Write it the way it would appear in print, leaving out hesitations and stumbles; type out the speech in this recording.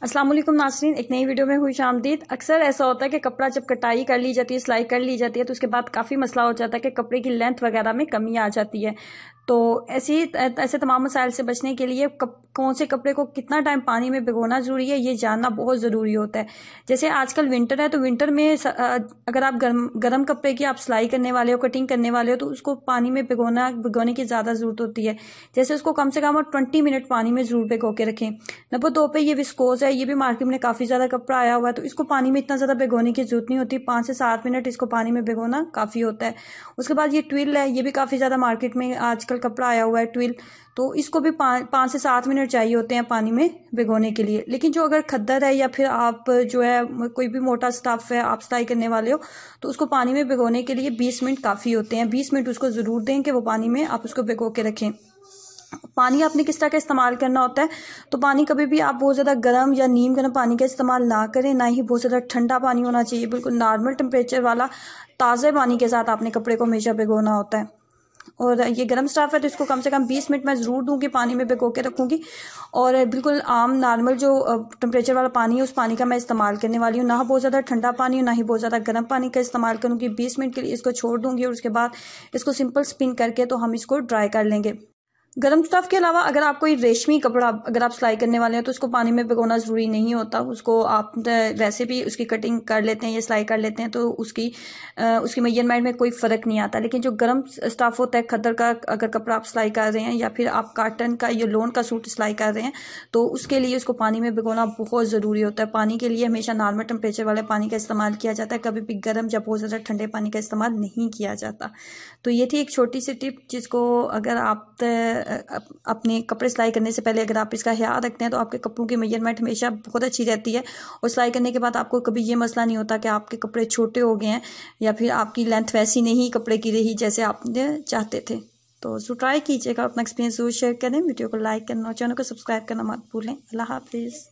अस्सलाम वालेकुम नाज़रीन, एक नई वीडियो में हुई शामदीद। अक्सर ऐसा होता है कि कपड़ा जब कटाई कर ली जाती है, सिलाई कर ली जाती है, तो उसके बाद काफ़ी मसला हो जाता है कि कपड़े की लेंथ वगैरह में कमी आ जाती है। तो ऐसे तमाम मसाइल से बचने के लिए कौन से कपड़े को कितना टाइम पानी में भिगोना ज़रूरी है, ये जानना बहुत ज़रूरी होता है। जैसे आजकल विंटर है, तो विंटर में अगर आप गर्म कपड़े की आप सिलाई करने वाले हो, कटिंग करने वाले हो, तो उसको पानी में भिगोने की ज़्यादा ज़रूरत होती है। जैसे उसको कम से कम 20 मिनट पानी में ज़रूर भिगो के रखें। नंबर 2 पे ये विस्कोस है, ये भी मार्केट में काफ़ी ज़्यादा कपड़ा आया हुआ है, तो इसको पानी में इतना ज़्यादा भिगोने की ज़रूरत नहीं होती। 5 से 7 मिनट इसको पानी में भिगोना काफ़ी होता है। उसके बाद ये ट्विल है, ये भी काफ़ी ज़्यादा मार्केट में आजकल कपड़ा आया हुआ है ट्विल, तो इसको भी 5 से 7 मिनट चाहिए होते हैं पानी में भिगोने के लिए। लेकिन जो अगर खद्दर है या फिर आप जो है कोई भी मोटा स्टफ है, आप सिलाई करने वाले हो, तो उसको पानी में भिगोने के लिए 20 मिनट काफ़ी होते हैं। 20 मिनट उसको ज़रूर दें कि वो पानी में आप उसको भिगो के रखें। पानी आपने किस तरह का इस्तेमाल करना होता है, तो पानी कभी भी आप बहुत ज़्यादा गर्म या नीम गर्म पानी का इस्तेमाल ना करें, ना ही बहुत ज़्यादा ठंडा पानी होना चाहिए। बिल्कुल नॉर्मल टेम्परेचर वाला ताज़े पानी के साथ आपने कपड़े को हमेशा भिगोना होता है। और ये गर्म स्टफ है, तो इसको कम से कम 20 मिनट मैं ज़रूर दूंगी, पानी में भिगो के रखूँगी। और बिल्कुल आम नॉर्मल जो टेम्परेचर वाला पानी है, उस पानी का मैं इस्तेमाल करने वाली हूँ। ना बहुत ज़्यादा ठंडा पानी हो, ना ही बहुत ज़्यादा गर्म पानी का इस्तेमाल करूँगी। 20 मिनट के लिए इसको छोड़ दूंगी और उसके बाद इसको सिंपल स्पिन करके तो हम इसको ड्राई कर लेंगे। गर्म स्टफ के अलावा अगर आप कोई रेशमी कपड़ा अगर आप सिलाई करने वाले हैं, तो उसको पानी में भिगोना ज़रूरी नहीं होता। उसको आप वैसे भी उसकी कटिंग कर लेते हैं या सिलाई कर लेते हैं, तो उसकी मेजरमेंट में कोई फ़र्क नहीं आता। लेकिन जो गर्म स्टफ होता है खद्दर का, अगर कपड़ा आप सिलाई कर रहे हैं या फिर आप काटन का या लोन का सूट सिलाई कर रहे हैं, तो उसके लिए उसको पानी में भिगोना बहुत ज़रूरी होता है। पानी के लिए हमेशा नॉर्मल टेम्परेचर वाले पानी का इस्तेमाल किया जाता है, कभी भी गर्म या बहुत ज़्यादा ठंडे पानी का इस्तेमाल नहीं किया जाता। तो ये थी एक छोटी सी टिप, जिसको अगर आप अपने कपड़े सिलाई करने से पहले अगर आप इसका ख्याल रखते हैं, तो आपके कपड़ों की मेजरमेंट हमेशा बहुत अच्छी रहती है। और सिलाई करने के बाद आपको कभी ये मसला नहीं होता कि आपके कपड़े छोटे हो गए हैं या फिर आपकी लेंथ वैसी नहीं कपड़े की रही जैसे आप चाहते थे। तो ट्राई कीजिएगा, अपना एक्सपीरियंस जरूर शेयर करें, वीडियो को लाइक करना और चैनल को सब्सक्राइब करना मत भूलें। अल्लाह हाफिज़।